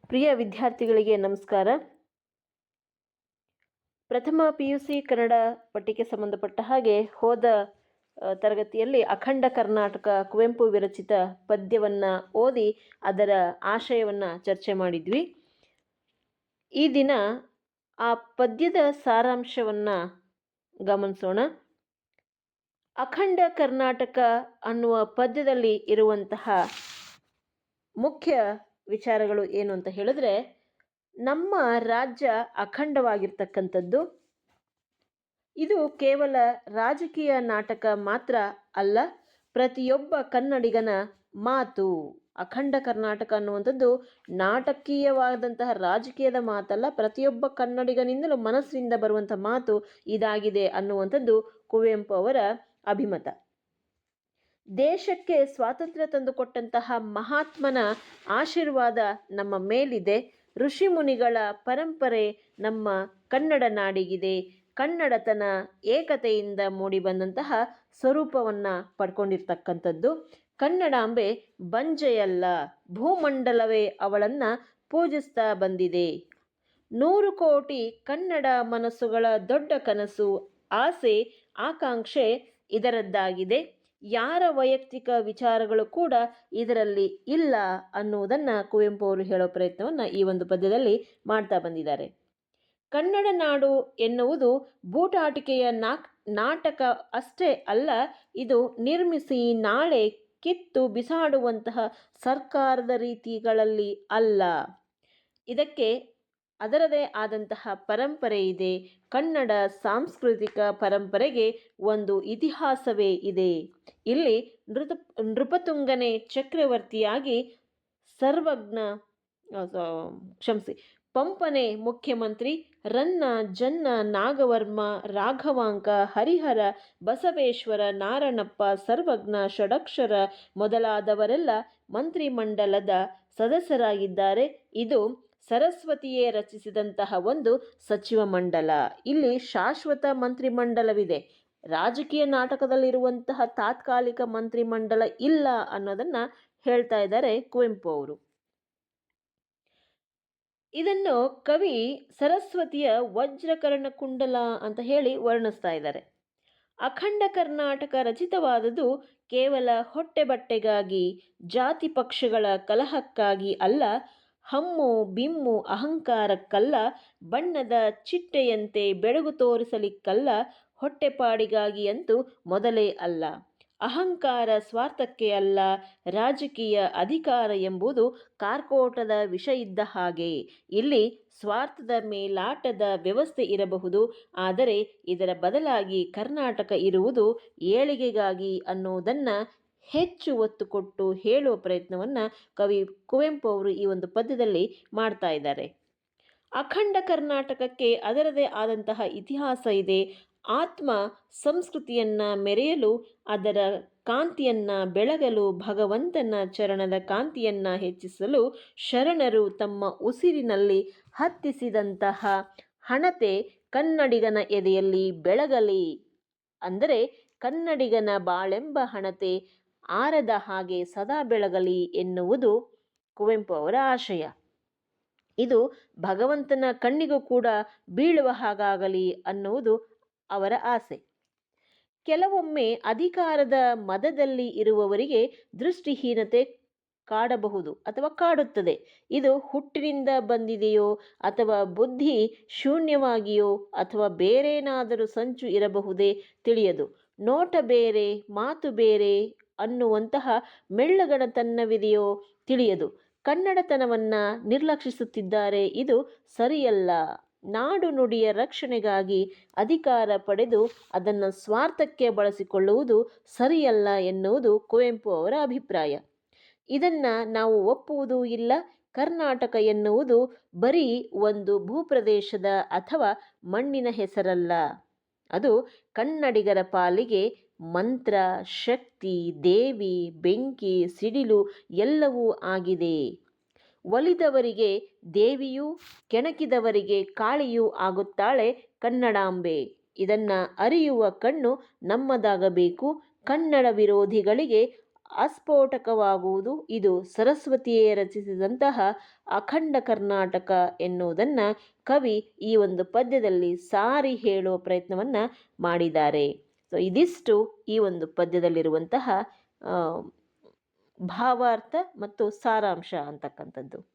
ಪ್ರಿಯ ವಿದ್ಯಾರ್ಥಿಗಳಿಗೆ ನಮಸ್ಕಾರ. ಪ್ರಥಮ PUC ಕನ್ನಡ ಪಠ್ಯಕ್ಕೆ ಸಂಬಂಧಪಟ್ಟ ಹಾಗೆ ಹೋದ ತರಗತಿಯಲ್ಲಿ ಅಖಂಡ ಕರ್ನಾಟಕ ಕುವೆಂಪು ವಿರಚಿತ ಪದ್ಯವನ್ನು ಓದಿ ಅದರ ಆಶಯವನ್ನು ಚರ್ಚೆ ಮಾಡಿದ್ವಿ. ಈ ದಿನ ಆ ಪದ್ಯದ ಸಾರಾಂಶವನ್ನು ಗಮನಿಸೋಣ. ಅಖಂಡ ಕರ್ನಾಟಕ ಅನ್ನುವ ಪದ್ಯದಲ್ಲಿ ಇರುವಂತಹ ಮುಖ್ಯ ವಿಚಾರಗಳು ಏನು ಅಂತ ಹೇಳಿದ್ರೆ, ನಮ್ಮ ರಾಜ್ಯ ಅಖಂಡವಾಗಿರ್ತಕ್ಕಂಥದ್ದು. ಇದು ಕೇವಲ ರಾಜಕೀಯ ನಾಟಕ ಮಾತ್ರ ಅಲ್ಲ, ಪ್ರತಿಯೊಬ್ಬ ಕನ್ನಡಿಗನ ಮಾತು. ಅಖಂಡ ಕರ್ನಾಟಕ ಅನ್ನುವಂಥದ್ದು ನಾಟಕೀಯವಾದಂತಹ ರಾಜಕೀಯದ ಮಾತಲ್ಲ, ಪ್ರತಿಯೊಬ್ಬ ಕನ್ನಡಿಗನಿಂದಲೂ ಮನಸ್ಸಿನಿಂದ ಬರುವಂಥ ಮಾತು ಇದಾಗಿದೆ ಅನ್ನುವಂಥದ್ದು ಕುವೆಂಪು ಅವರ ಅಭಿಮತ. ದೇಶಕ್ಕೆ ಸ್ವಾತಂತ್ರ್ಯ ತಂದುಕೊಟ್ಟಂತಹ ಮಹಾತ್ಮನ ಆಶೀರ್ವಾದ ನಮ್ಮ ಮೇಲಿದೆ. ಋಷಿ ಮುನಿಗಳ ಪರಂಪರೆ ನಮ್ಮ ಕನ್ನಡ ನಾಡಿಗಿದೆ. ಕನ್ನಡತನ ಏಕತೆಯಿಂದ ಮೂಡಿಬಂದಂತಹ ಸ್ವರೂಪವನ್ನು ಪಡ್ಕೊಂಡಿರ್ತಕ್ಕಂಥದ್ದು. ಕನ್ನಡಾಂಬೆ ಬಂಜೆಯಲ್ಲ, ಭೂಮಂಡಲವೇ ಅವಳನ್ನು ಪೂಜಿಸ್ತಾ ಬಂದಿದೆ. 100 ಕೋಟಿ ಕನ್ನಡ ಮನಸ್ಸುಗಳ ದೊಡ್ಡ ಕನಸು, ಆಸೆ, ಆಕಾಂಕ್ಷೆ ಇದರದ್ದಾಗಿದೆ. ಯಾರ ವೈಯಕ್ತಿಕ ವಿಚಾರಗಳು ಕೂಡ ಇದರಲ್ಲಿ ಇಲ್ಲ ಅನ್ನುವುದನ್ನು ಕುವೆಂಪು ಅವರು ಹೇಳೋ ಪ್ರಯತ್ನವನ್ನು ಈ ಒಂದು ಪದ್ಯದಲ್ಲಿ ಮಾಡ್ತಾ ಬಂದಿದ್ದಾರೆ. ಕನ್ನಡ ನಾಡು ಎನ್ನುವುದು ಬೂಟಾಟಿಕೆಯ ನಾಟಕ ಅಷ್ಟೇ ಅಲ್ಲ, ಇದು ನಿರ್ಮಿಸಿ ನಾಳೆ ಕಿತ್ತು ಬಿಸಾಡುವಂತಹ ಸರ್ಕಾರದ ರೀತಿಗಳಲ್ಲಿ ಅಲ್ಲ. ಇದಕ್ಕೆ ಅದರದೇ ಆದಂತಹ ಪರಂಪರೆ ಇದೆ. ಕನ್ನಡ ಸಾಂಸ್ಕೃತಿಕ ಪರಂಪರೆಗೆ ಒಂದು ಇತಿಹಾಸವೇ ಇದೆ. ಇಲ್ಲಿ ನೃಪತುಂಗನೇ ಚಕ್ರವರ್ತಿಯಾಗಿ ಪಂಪನೆ ಮುಖ್ಯಮಂತ್ರಿ, ರನ್ನ, ಜನ್ನ, ನಾಗವರ್ಮ, ರಾಘವಾಂಕ, ಹರಿಹರ, ಬಸವೇಶ್ವರ, ನಾರಣಪ್ಪ, ಸರ್ವಜ್ಞ, ಷಡಕ್ಷರ ಮೊದಲಾದವರೆಲ್ಲ ಮಂತ್ರಿಮಂಡಲದ ಸದಸ್ಯರಾಗಿದ್ದಾರೆ. ಇದು ಸರಸ್ವತಿಯೇ ರಚಿಸಿದಂತಹ ಒಂದು ಸಚಿವ ಮಂಡಲ. ಇಲ್ಲಿ ಶಾಶ್ವತ ಮಂತ್ರಿಮಂಡಲವಿದೆ. ರಾಜಕೀಯ ನಾಟಕದಲ್ಲಿರುವಂತಹ ತಾತ್ಕಾಲಿಕ ಮಂತ್ರಿಮಂಡಲ ಇಲ್ಲ ಅನ್ನೋದನ್ನು ಹೇಳ್ತಾ ಇದ್ದಾರೆ ಕುವೆಂಪು ಅವರು. ಇದನ್ನು ಕವಿ ಸರಸ್ವತಿಯ ವಜ್ರಕರ್ಣ ಕುಂಡಲ ಅಂತ ಹೇಳಿ ವರ್ಣಿಸ್ತಾ ಇದ್ದಾರೆ. ಅಖಂಡ ಕರ್ನಾಟಕ ರಚಿತವಾದುದು ಕೇವಲ ಹೊಟ್ಟೆ ಬಟ್ಟೆಗಾಗಿ, ಜಾತಿ ಪಕ್ಷಗಳ ಕಲಹಕ್ಕಾಗಿ ಅಲ್ಲ, ಹಮ್ಮು ಬಿಮ್ಮು ಅಹಂಕಾರಕ್ಕಲ್ಲ, ಬಣ್ಣದ ಚಿಟ್ಟೆಯಂತೆ ಬೆಳಗು ತೋರಿಸಲಿಕ್ಕಲ್ಲ, ಹೊಟ್ಟೆಪಾಡಿಗಾಗಿ ಅಂತೂ ಮೊದಲೇ ಅಲ್ಲ. ಅಹಂಕಾರ ಸ್ವಾರ್ಥಕ್ಕೆ ಅಲ್ಲ, ರಾಜಕೀಯ ಅಧಿಕಾರ ಎಂಬುದು ಕಾರ್ಕೋಟದ ವಿಷ ಇದ್ದ ಹಾಗೆ. ಇಲ್ಲಿ ಸ್ವಾರ್ಥದ ಮೇಲಾಟದ ವ್ಯವಸ್ಥೆ ಇರಬಹುದು, ಆದರೆ ಇದರ ಬದಲಾಗಿ ಕರ್ನಾಟಕ ಇರುವುದು ಏಳಿಗೆಗಾಗಿ ಅನ್ನೋದನ್ನು ಹೆಚ್ಚು ಒತ್ತು ಕೊಟ್ಟು ಹೇಳುವ ಪ್ರಯತ್ನವನ್ನು ಕವಿ ಕುವೆಂಪು ಅವರು ಈ ಒಂದು ಪದ್ಯದಲ್ಲಿ ಮಾಡ್ತಾ ಇದ್ದಾರೆ. ಅಖಂಡ ಕರ್ನಾಟಕಕ್ಕೆ ಅದರದೇ ಆದಂತಹ ಇತಿಹಾಸ ಇದೆ. ಆತ್ಮ ಸಂಸ್ಕೃತಿಯನ್ನು ಮೆರೆಯಲು, ಅದರ ಕಾಂತಿಯನ್ನು ಬೆಳಗಲು, ಭಗವಂತನ ಚರಣದ ಕಾಂತಿಯನ್ನು ಹೆಚ್ಚಿಸಲು ಶರಣರು ತಮ್ಮ ಉಸಿರಿನಲ್ಲಿ ಹತ್ತಿಸಿದಂತಹ ಹಣತೆ ಕನ್ನಡಿಗನ ಎದೆಯಲ್ಲಿ ಬೆಳಗಲಿ. ಅಂದರೆ ಕನ್ನಡಿಗನ ಬಾಳೆಂಬ ಹಣತೆ ಆರದ ಹಾಗೆ ಸದಾ ಬೆಳಗಲಿ ಎನ್ನುವುದು ಕುವೆಂಪು ಅವರ ಆಶಯ. ಇದು ಭಗವಂತನ ಕಣ್ಣಿಗೂ ಕೂಡ ಬೀಳುವ ಹಾಗಾಗಲಿ ಅನ್ನುವುದು ಅವರ ಆಸೆ. ಕೆಲವೊಮ್ಮೆ ಅಧಿಕಾರದ ಮದದಲ್ಲಿ ಇರುವವರಿಗೆ ದೃಷ್ಟಿಹೀನತೆ ಕಾಡಬಹುದು ಅಥವಾ ಕಾಡುತ್ತದೆ. ಇದು ಹುಟ್ಟಿನಿಂದ ಬಂದಿದೆಯೋ ಅಥವಾ ಬುದ್ಧಿ ಶೂನ್ಯವಾಗಿಯೋ ಅಥವಾ ಬೇರೇನಾದರೂ ಸಂಚು ಇರಬಹುದೇ ತಿಳಿಯದು. ನೋಟ ಬೇರೆ, ಮಾತು ಬೇರೆ ಅನ್ನುವಂತಹ ಮೆಳ್ಳಗಣತನವಿದೆಯೋ ತಿಳಿಯದು. ಕನ್ನಡತನವನ್ನು ನಿರ್ಲಕ್ಷಿಸುತ್ತಿದ್ದಾರೆ. ಇದು ಸರಿಯಲ್ಲ. ನಾಡು ನುಡಿಯ ರಕ್ಷಣೆಗಾಗಿ ಅಧಿಕಾರ ಪಡೆದು ಅದನ್ನು ಸ್ವಾರ್ಥಕ್ಕೆ ಬಳಸಿಕೊಳ್ಳುವುದು ಸರಿಯಲ್ಲ ಎನ್ನುವುದು ಕುವೆಂಪು ಅವರ ಅಭಿಪ್ರಾಯ. ಇದನ್ನು ನಾವು ಒಪ್ಪುವುದೂ ಇಲ್ಲ. ಕರ್ನಾಟಕ ಎನ್ನುವುದು ಬರೀ ಒಂದು ಭೂಪ್ರದೇಶದ ಅಥವಾ ಮಣ್ಣಿನ ಹೆಸರಲ್ಲ. ಅದು ಕನ್ನಡಿಗರ ಪಾಲಿಗೆ ಮಂತ್ರ, ಶಕ್ತಿ, ದೇವಿ, ಬೆಂಕಿ, ಸಿಡಿಲು ಎಲ್ಲವೂ ಆಗಿದೆ. ಒಲಿದವರಿಗೆ ದೇವಿಯೂ, ಕೆಣಕಿದವರಿಗೆ ಕಾಳಿಯೂ ಆಗುತ್ತಾಳೆ ಕನ್ನಡಾಂಬೆ. ಇದನ್ನು ಅರಿಯುವ ಕಣ್ಣು ನಮ್ಮದಾಗಬೇಕು. ಕನ್ನಡ ವಿರೋಧಿಗಳಿಗೆ ಅಸ್ಫೋಟಕವಾಗುವುದು. ಇದು ಸರಸ್ವತಿಯೇ ರಚಿಸಿದಂತಹ ಅಖಂಡ ಕರ್ನಾಟಕ ಎನ್ನುವುದನ್ನು ಕವಿ ಈ ಒಂದು ಪದ್ಯದಲ್ಲಿ ಸಾರಿ ಹೇಳುವ ಪ್ರಯತ್ನವನ್ನು ಮಾಡಿದ್ದಾರೆ. ಸೊ ಇದಿಷ್ಟು ಈ ಒಂದು ಪದ್ಯದಲ್ಲಿರುವಂತಹ ಭಾವಾರ್ಥ ಮತ್ತು ಸಾರಾಂಶ ಅಂತಕ್ಕಂಥದ್ದು.